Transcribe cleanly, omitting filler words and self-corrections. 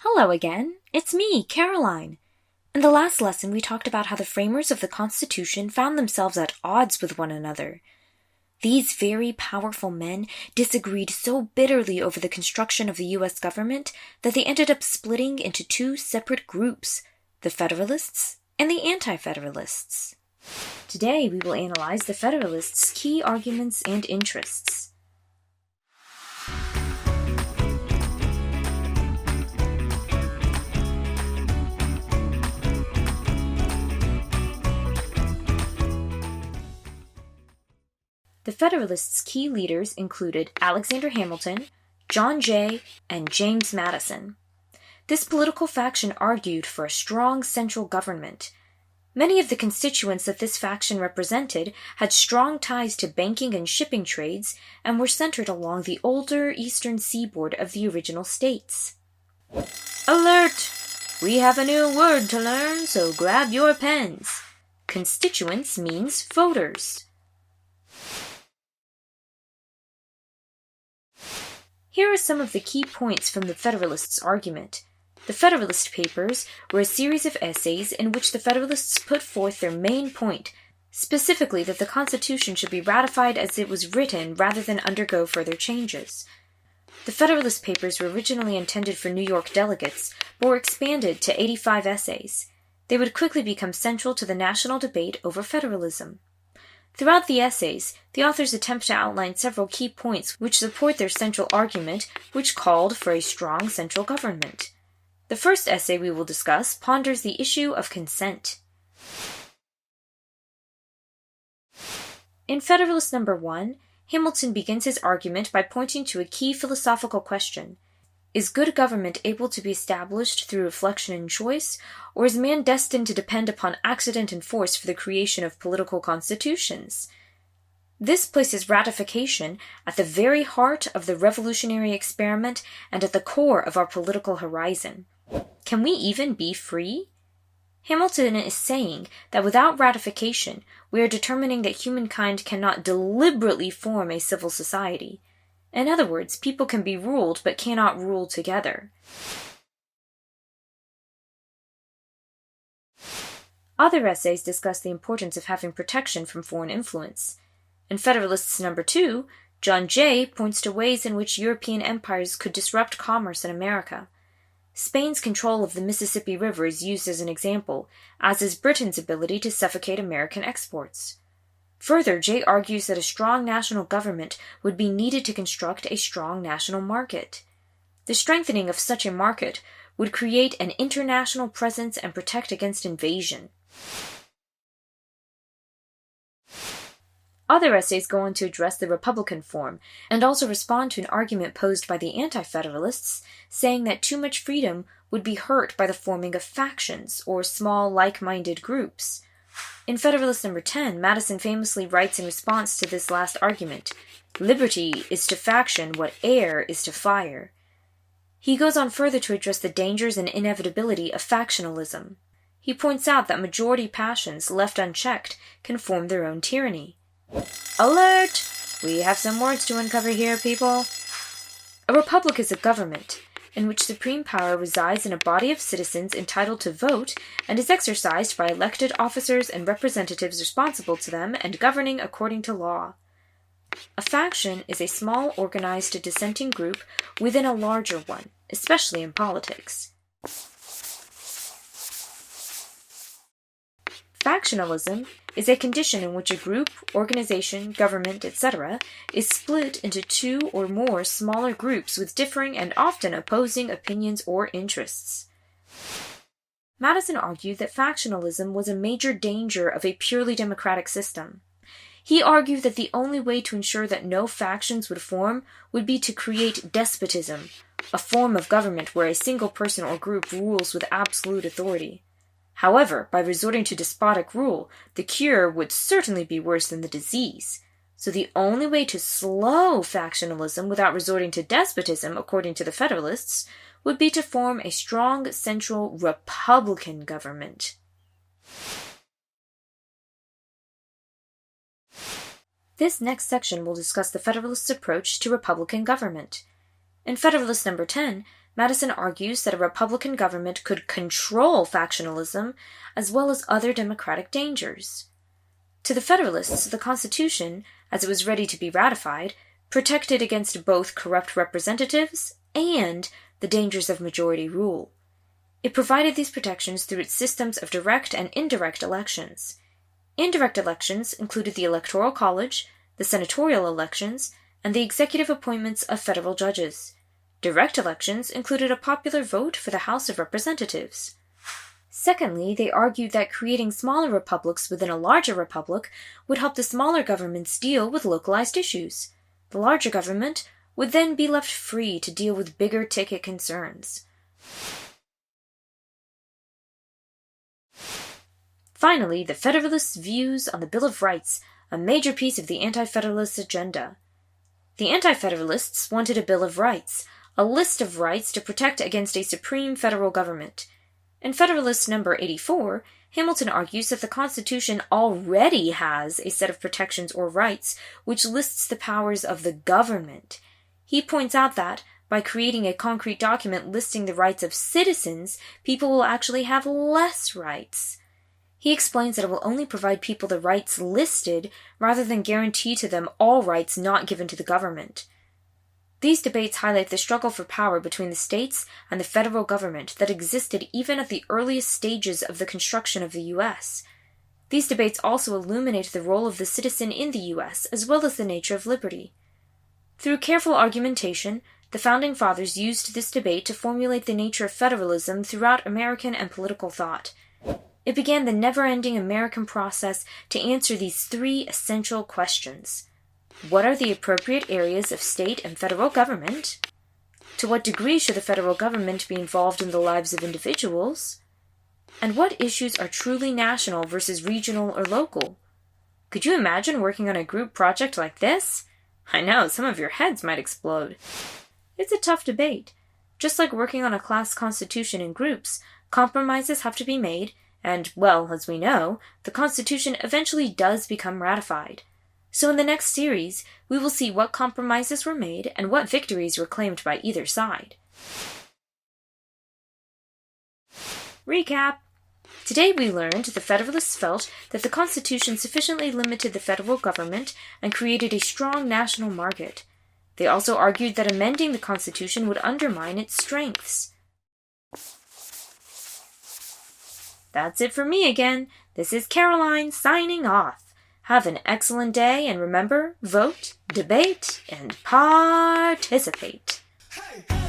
Hello again, it's me, Caroline. In the last lesson we talked about how the framers of the Constitution found themselves at odds with one another. These very powerful men disagreed so bitterly over the construction of the U.S. government that they ended up splitting into two separate groups, the Federalists and the Anti-Federalists. Today we will analyze the Federalists' key arguments and interests. The Federalists' key leaders included Alexander Hamilton, John Jay, and James Madison. This political faction argued for a strong central government. Many of the constituents that this faction represented had strong ties to banking and shipping trades and were centered along the older eastern seaboard of the original states. Alert! We have a new word to learn, so grab your pens. Constituents means voters. Here are some of the key points from the Federalists' argument. The Federalist Papers were a series of essays in which the Federalists put forth their main point, specifically that the Constitution should be ratified as it was written rather than undergo further changes. The Federalist Papers were originally intended for New York delegates, but were expanded to 85 essays. They would quickly become central to the national debate over federalism. Throughout the essays, the authors attempt to outline several key points which support their central argument, which called for a strong central government. The first essay we will discuss ponders the issue of consent. In Federalist No. 1, Hamilton begins his argument by pointing to a key philosophical question. Is good government able to be established through reflection and choice, or is man destined to depend upon accident and force for the creation of political constitutions? This places ratification at the very heart of the revolutionary experiment and at the core of our political horizon. Can we even be free? Hamilton is saying that without ratification, we are determining that humankind cannot deliberately form a civil society. In other words, people can be ruled but cannot rule together. Other essays discuss the importance of having protection from foreign influence. In Federalists No. 2, John Jay points to ways in which European empires could disrupt commerce in America. Spain's control of the Mississippi River is used as an example, as is Britain's ability to suffocate American exports. Further, Jay argues that a strong national government would be needed to construct a strong national market. The strengthening of such a market would create an international presence and protect against invasion. Other essays go on to address the Republican form, and also respond to an argument posed by the Anti-Federalists, saying that too much freedom would be hurt by the forming of factions, or small like-minded groups. In Federalist No. 10, Madison famously writes in response to this last argument, "Liberty is to faction what air is to fire." He goes on further to address the dangers and inevitability of factionalism. He points out that majority passions, left unchecked, can form their own tyranny. Alert! We have some words to uncover here, people. A republic is a government in which supreme power resides in a body of citizens entitled to vote and is exercised by elected officers and representatives responsible to them and governing according to law. A faction is a small organized dissenting group within a larger one, especially in politics. Factionalism is a condition in which a group, organization, government, etc. is split into two or more smaller groups with differing and often opposing opinions or interests. Madison argued that factionalism was a major danger of a purely democratic system. He argued that the only way to ensure that no factions would form would be to create despotism, a form of government where a single person or group rules with absolute authority. However, by resorting to despotic rule, the cure would certainly be worse than the disease. So the only way to slow factionalism without resorting to despotism, according to the Federalists, would be to form a strong central republican government. This next section will discuss the Federalists' approach to republican government. In Federalist No. 10, Madison argues that a Republican government could control factionalism as well as other democratic dangers. To the Federalists, the Constitution, as it was ready to be ratified, protected against both corrupt representatives and the dangers of majority rule. It provided these protections through its systems of direct and indirect elections. Indirect elections included the Electoral College, the senatorial elections, and the executive appointments of federal judges. Direct elections included a popular vote for the House of Representatives. Secondly, they argued that creating smaller republics within a larger republic would help the smaller governments deal with localized issues. The larger government would then be left free to deal with bigger ticket concerns. Finally, the Federalists' views on the Bill of Rights, a major piece of the Anti-Federalist agenda. The Anti-Federalists wanted a Bill of Rights, a list of rights to protect against a supreme federal government. In Federalist number 84, Hamilton argues that the Constitution already has a set of protections or rights which lists the powers of the government. He points out that, by creating a concrete document listing the rights of citizens, people will actually have less rights. He explains that it will only provide people the rights listed rather than guarantee to them all rights not given to the government. These debates highlight the struggle for power between the states and the federal government that existed even at the earliest stages of the construction of the U.S. These debates also illuminate the role of the citizen in the U.S. as well as the nature of liberty. Through careful argumentation, the Founding Fathers used this debate to formulate the nature of federalism throughout American and political thought. It began the never-ending American process to answer these three essential questions. What are the appropriate areas of state and federal government? To what degree should the federal government be involved in the lives of individuals? And what issues are truly national versus regional or local? Could you imagine working on a group project like this? I know, some of your heads might explode. It's a tough debate. Just like working on a class constitution in groups, compromises have to be made, and, well, as we know, the Constitution eventually does become ratified. So in the next series, we will see what compromises were made and what victories were claimed by either side. Recap. Today we learned the Federalists felt that the Constitution sufficiently limited the federal government and created a strong national market. They also argued that amending the Constitution would undermine its strengths. That's it for me again. This is Caroline signing off. Have an excellent day, and remember, vote, debate, and participate. Hey.